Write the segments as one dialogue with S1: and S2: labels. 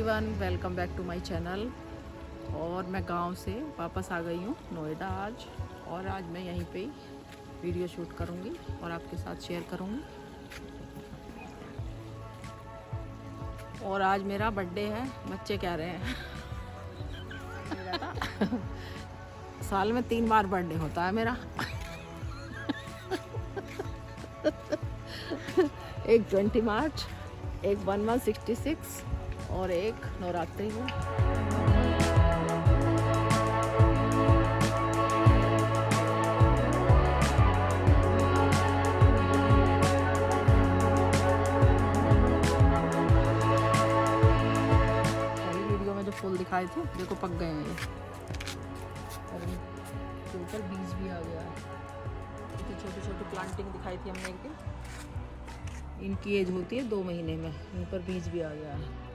S1: Everyone, welcome back to my channel. और मैं गांव से वापस आ गई हूँ नोएडा आज। और आज मैं यहीं पे वीडियो शूट करूँगी और आपके साथ शेयर करूँगी। और आज मेरा बर्थडे है, बच्चे कह रहे हैं। साल में 3 बार बर्थडे होता है मेरा। एक 20 मार्च, एक 1166 और एक नवरात्रि में। वीडियो में जो फूल दिखाए थे देखो पक गए हैं ये, और इनके ऊपर बीज भी आ गया है। इतनी छोटी छोटी प्लांटिंग दिखाई थी हमने एक दिन। इनकी एज होती है 2 महीने में, इन पर बीज भी आ गया है।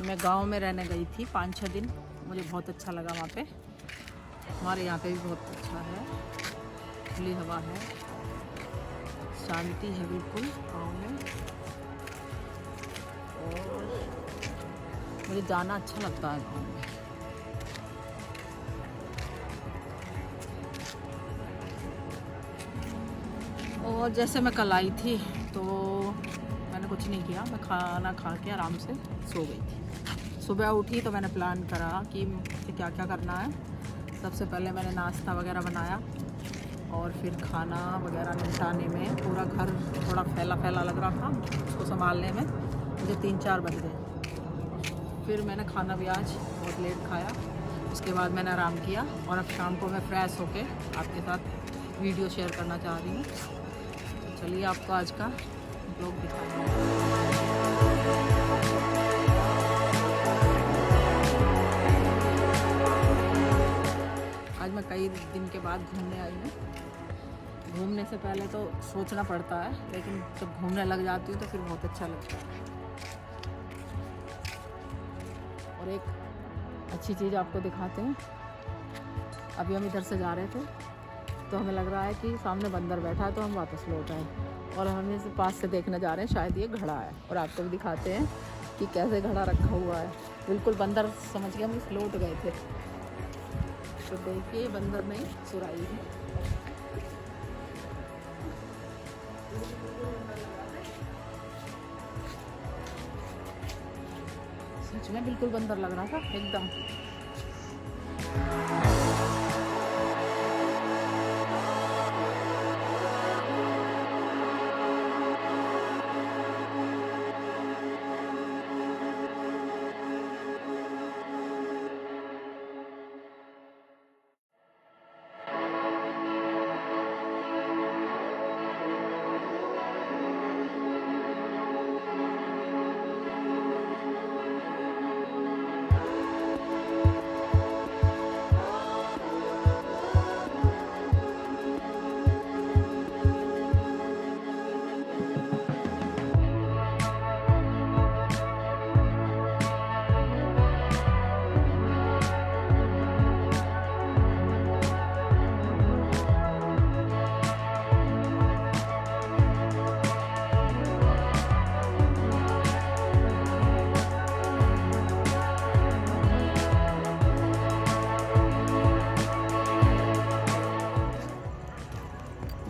S1: मैं गांव में रहने गई थी 5-6 दिन, मुझे बहुत अच्छा लगा वहाँ पे। हमारे यहाँ पे भी बहुत अच्छा है, खुली हवा है, शांति है बिल्कुल गाँव में। और मुझे जाना अच्छा लगता है गाँव में। और जैसे मैं कल आई थी तो मैंने कुछ नहीं किया, मैं खाना खा के आराम से सो गई थी। सुबह उठी तो मैंने प्लान करा कि मुझे क्या क्या करना है। सबसे पहले मैंने नाश्ता वगैरह बनाया और फिर खाना वगैरह निपटाने में पूरा घर थोड़ा फैला फैला लग रहा था, उसको संभालने में मुझे 3-4 बज गए। फिर मैंने खाना भी आज बहुत लेट खाया। उसके बाद मैंने आराम किया और अब शाम को मैं फ्रेश होके आपके साथ वीडियो शेयर करना चाह रही हूँ। तो चलिए आपको आज का ब्लॉग दिखाऊंगी। आज मैं कई दिन के बाद घूमने आई हूँ। घूमने से पहले तो सोचना पड़ता है, लेकिन जब घूमने लग जाती हूँ तो फिर बहुत अच्छा लगता है। और एक अच्छी चीज़ आपको दिखाते हैं। अभी हम इधर से जा रहे थे तो हमें लग रहा है कि सामने बंदर बैठा है, तो हम वापस लौट आए और हम इसे पास से देखने जा रहे हैं, शायद ये घड़ा है। और आपको भी दिखाते हैं कि कैसे घड़ा रखा हुआ है। बिल्कुल बंदर समझ के हम इस लौट गए थे। तो देखिए बंदर नहीं, सुराही है। सच में बिल्कुल बंदर लग रहा था एकदम।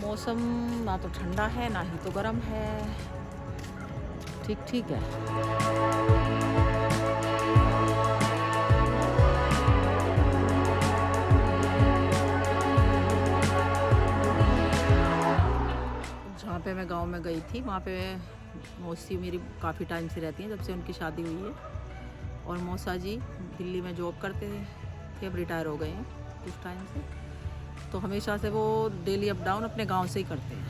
S1: मौसम ना तो ठंडा है ना ही तो गर्म है, ठीक ठीक है। जहाँ पे मैं गांव में गई थी वहाँ पे मौसी मेरी काफ़ी टाइम से रहती हैं, जब से उनकी शादी हुई है। और मौसा जी दिल्ली में जॉब करते थे, अब रिटायर हो गए हैं कुछ टाइम से। तो हमेशा से वो डेली अप डाउन अपने गांव से ही करते हैं।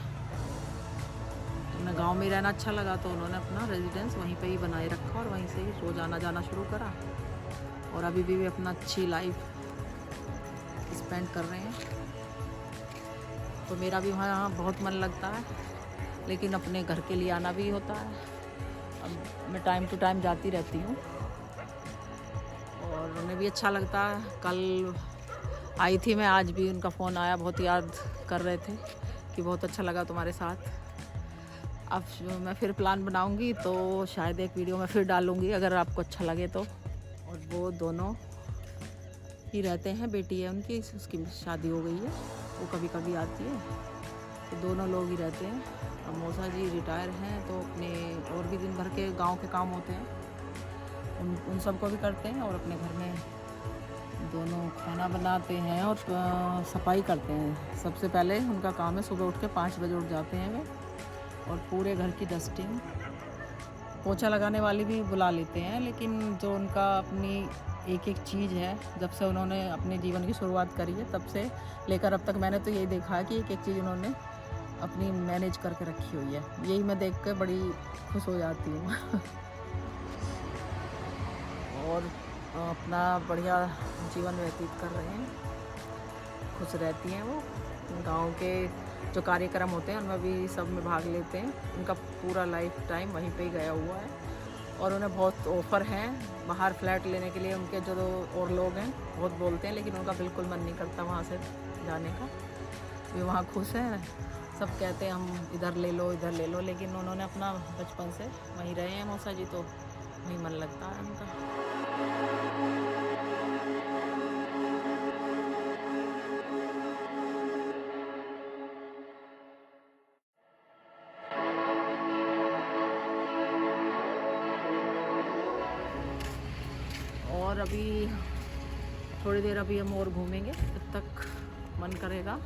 S1: तो उन्हें गांव में रहना अच्छा लगा, तो उन्होंने अपना रेजिडेंस वहीं पे ही बनाए रखा और वहीं से ही रोज़ आना जाना शुरू करा। और अभी भी वे अपना अच्छी लाइफ स्पेंड कर रहे हैं। तो मेरा भी वहाँ बहुत मन लगता है, लेकिन अपने घर के लिए आना भी होता है। अब मैं टाइम टू टाइम जाती रहती हूँ और उन्हें भी अच्छा लगता है। कल आई थी मैं, आज भी उनका फ़ोन आया, बहुत याद कर रहे थे कि बहुत अच्छा लगा तुम्हारे साथ। अब मैं फिर प्लान बनाऊंगी तो शायद एक वीडियो में फिर डालूंगी अगर आपको अच्छा लगे तो। और वो दोनों ही रहते हैं, बेटी है उनकी, उसकी शादी हो गई है, वो कभी कभी आती है, तो दोनों लोग ही रहते हैं। अब मौसा जी रिटायर हैं तो अपने और भी दिन भर के गांव के काम होते हैं, उन सबको भी करते हैं, और अपने घर में दोनों खाना बनाते हैं और सफाई करते हैं। सबसे पहले उनका काम है सुबह उठ के 5 बजे उठ जाते हैं वे, और पूरे घर की डस्टिंग, पोछा लगाने वाली भी बुला लेते हैं, लेकिन जो उनका अपनी एक एक चीज़ है, जब से उन्होंने अपने जीवन की शुरुआत करी है तब से लेकर अब तक मैंने तो यही देखा है कि एक एक चीज़ उन्होंने अपनी मैनेज करके रखी हुई है। यही मैं देख कर बड़ी खुश हो जाती हूँ। और अपना बढ़िया जीवन व्यतीत कर रहे हैं, खुश रहती हैं वो। गांव के जो कार्यक्रम होते हैं उनमें भी सब में भाग लेते हैं, उनका पूरा लाइफ टाइम वहीं पे ही गया हुआ है। और उन्हें बहुत ऑफ़र हैं बाहर फ्लैट लेने के लिए, उनके जो और लोग हैं बहुत बोलते हैं, लेकिन उनका बिल्कुल मन नहीं करता वहाँ से जाने का। वे वहाँ खुश हैं, सब कहते हैं हम इधर ले लो इधर ले लो, लेकिन उन्होंने अपना बचपन से वहीं रहे हैं मौसा जी, तो वहीं मन लगता है उनका। और अभी थोड़ी देर अभी हम और घूमेंगे, जब तक मन करेगा,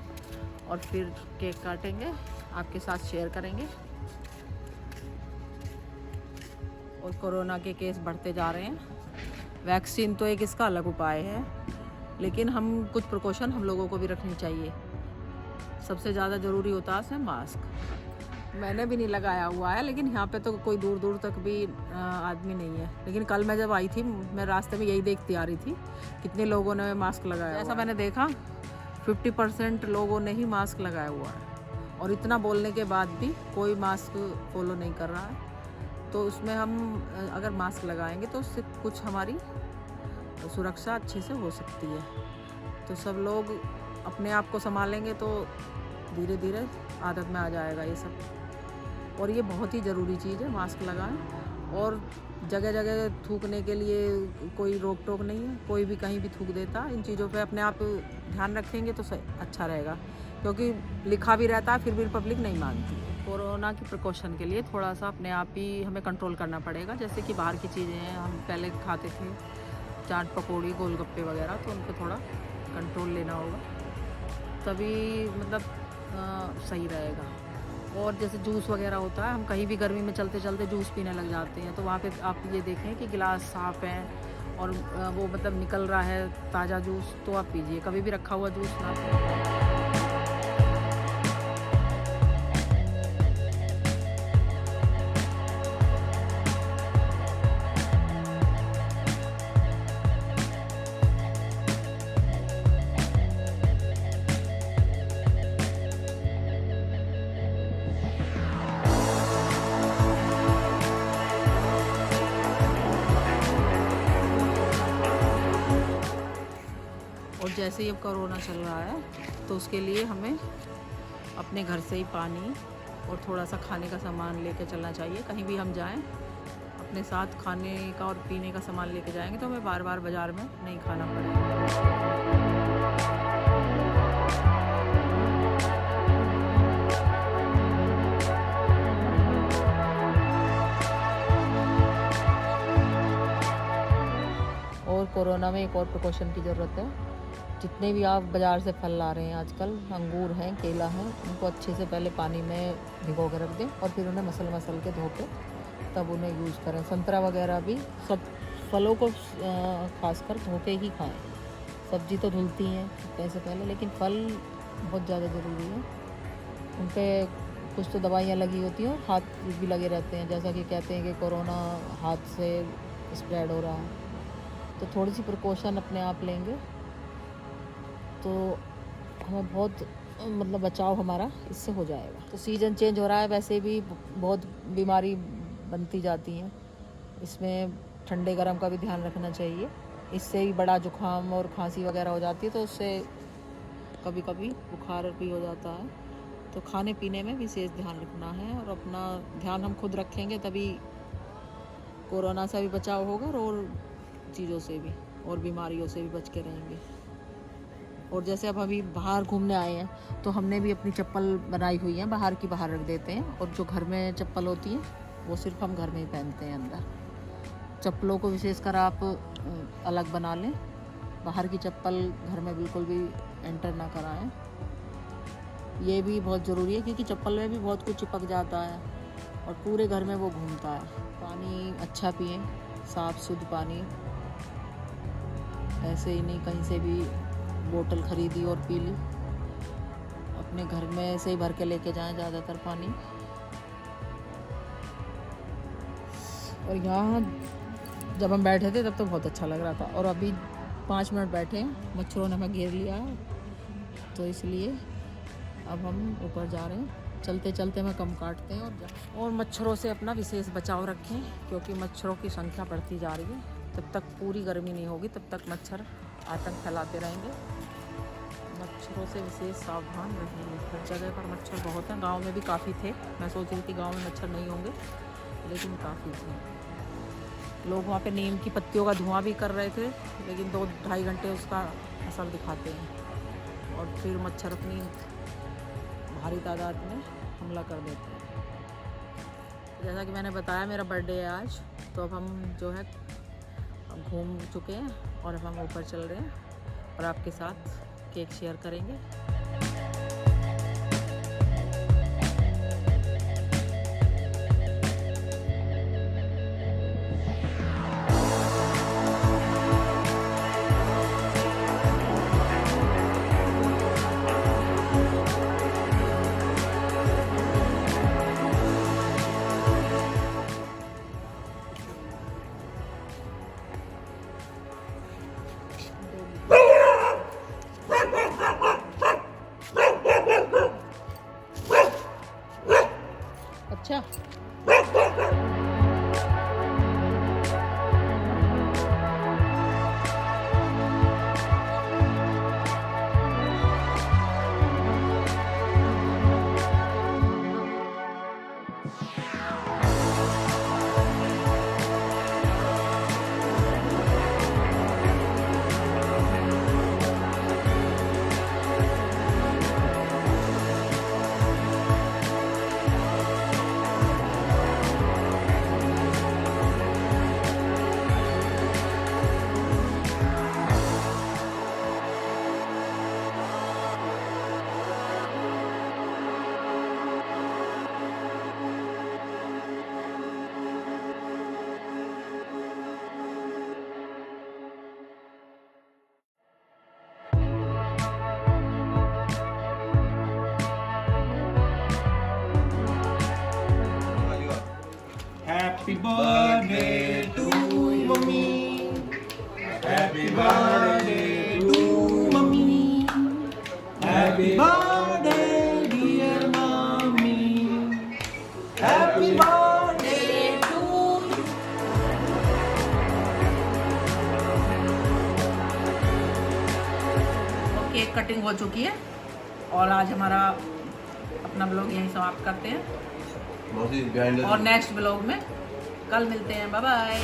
S1: और फिर केक काटेंगे, आपके साथ शेयर करेंगे। और कोरोना के केस बढ़ते जा रहे हैं। वैक्सीन तो एक इसका अलग उपाय है, लेकिन हम कुछ प्रिकॉशन हम लोगों को भी रखनी चाहिए। सबसे ज़्यादा ज़रूरी होता है मास्क। मैंने भी नहीं लगाया हुआ है, लेकिन यहाँ पे तो कोई दूर दूर तक भी आदमी नहीं है। लेकिन कल मैं जब आई थी, मैं रास्ते में यही देखती आ रही थी कितने लोगों ने मास्क लगाया। ऐसा मैंने देखा 50% लोगों ने ही मास्क लगाया हुआ है, और इतना बोलने के बाद भी कोई मास्क फॉलो नहीं कर रहा है। तो उसमें हम अगर मास्क लगाएंगे तो उससे कुछ हमारी सुरक्षा अच्छे से हो सकती है। तो सब लोग अपने आप को संभालेंगे तो धीरे धीरे आदत में आ जाएगा ये सब। और ये बहुत ही ज़रूरी चीज़ है, मास्क लगाएं। और जगह जगह थूकने के लिए कोई रोक टोक नहीं है, कोई भी कहीं भी थूक देता। इन चीज़ों पे अपने आप ध्यान रखेंगे तो अच्छा रहेगा, क्योंकि लिखा भी रहता है फिर भी पब्लिक नहीं मानती। कोरोना की प्रिकॉशन के लिए थोड़ा सा अपने आप ही हमें कंट्रोल करना पड़ेगा। जैसे कि बाहर की चीज़ें हैं, हम पहले खाते थे चाट पकौड़ी गोलगप्पे वगैरह, तो उन पर थोड़ा कंट्रोल लेना होगा, तभी मतलब सही रहेगा। और जैसे जूस वगैरह होता है, हम कहीं भी गर्मी में चलते चलते जूस पीने लग जाते हैं, तो वहाँ पे आप ये देखें कि गिलास साफ़ है और वो मतलब निकल रहा है ताज़ा जूस, तो आप पीजिए। कभी भी रखा हुआ जूस ना पीजिए। और जैसे ही अब कोरोना चल रहा है तो उसके लिए हमें अपने घर से ही पानी और थोड़ा सा खाने का सामान लेके चलना चाहिए। कहीं भी हम जाएं, अपने साथ खाने का और पीने का सामान लेके जाएंगे तो हमें बार बार बाज़ार में नहीं खाना पड़ेगा। और कोरोना में एक और प्रिकॉशन की ज़रूरत है। जितने भी आप बाज़ार से फल ला रहे हैं आजकल, अंगूर हैं, केला हैं, उनको अच्छे से पहले पानी में भिगो के रख दें और फिर उन्हें मसल के धो के तब उन्हें यूज़ करें। संतरा वगैरह भी, सब फलों को खासकर धो के ही खाएं। सब्जी तो धुलती हैं छुट्टे से पहले, लेकिन फल बहुत ज़्यादा ज़रूरी है। उन पर कुछ तो दवाइयाँ लगी होती हैं, हाथ भी लगे रहते हैं, जैसा कि कहते हैं कि कोरोना हाथ से स्प्रेड हो रहा है। तो थोड़ी सी प्रिकॉशन अपने आप लेंगे तो हमें बहुत मतलब बचाव हमारा इससे हो जाएगा। तो सीज़न चेंज हो रहा है, वैसे भी बहुत बीमारी बनती जाती हैं, इसमें ठंडे गर्म का भी ध्यान रखना चाहिए। इससे ही बड़ा जुकाम और खांसी वगैरह हो जाती है, तो उससे कभी कभी बुखार भी हो जाता है। तो खाने पीने में विशेष ध्यान रखना है, और अपना ध्यान हम खुद रखेंगे तभी कोरोना से भी बचाव होगा और चीज़ों से भी और बीमारियों से भी बच के रहेंगे। और जैसे अब अभी बाहर घूमने आए हैं तो हमने भी अपनी चप्पल बनाई हुई है, बाहर की बाहर रख देते हैं, और जो घर में चप्पल होती है वो सिर्फ हम घर में ही पहनते हैं अंदर। चप्पलों को विशेषकर आप अलग बना लें, बाहर की चप्पल घर में बिल्कुल भी एंटर ना कराएं। ये भी बहुत ज़रूरी है क्योंकि चप्पल में भी बहुत कुछ चिपक जाता है और पूरे घर में वो घूमता है। पानी अच्छा पिएं, साफ़ शुद्ध पानी, ऐसे ही नहीं कहीं से भी बोतल ख़रीदी और पी ली। अपने घर में से ही भर के लेके जाएं ज़्यादातर पानी। और यहाँ जब हम बैठे थे तब तो बहुत अच्छा लग रहा था, और अभी 5 मिनट बैठे हैं, मच्छरों ने हमें घेर लिया है, तो इसलिए अब हम ऊपर जा रहे हैं। चलते चलते में कम काटते हैं और मच्छरों से अपना विशेष बचाव रखें क्योंकि मच्छरों की संख्या बढ़ती जा रही है। जब तक पूरी गर्मी नहीं होगी तब तक मच्छर आतंक फैलाते रहेंगे। मच्छरों से विशेष सावधान रहेंगे। हर जगह पर मच्छर बहुत हैं, गांव में भी काफ़ी थे। मैं सोच रही थी गांव में मच्छर नहीं होंगे, लेकिन काफ़ी थे। लोग वहाँ पे नीम की पत्तियों का धुआं भी कर रहे थे, लेकिन 2-2.5 घंटे उसका असर दिखाते हैं और फिर मच्छर अपनी भारी तादाद में हमला कर देते हैं। जैसा कि मैंने बताया मेरा बर्थडे है आज, तो अब हम जो है घूम चुके हैं और अब हम ऊपर चल रहे हैं और आपके साथ केक शेयर करेंगे। अच्छा,
S2: Happy birthday to mommy. Happy birthday to mommy. Happy birthday dear mommy. Happy birthday to you.
S1: Cake cutting हो चुकी है और आज हमारा अपना ब्लॉग यहीं समाप्त करते हैं और नेक्स्ट ब्लॉग में कल मिलते हैं। Bye bye.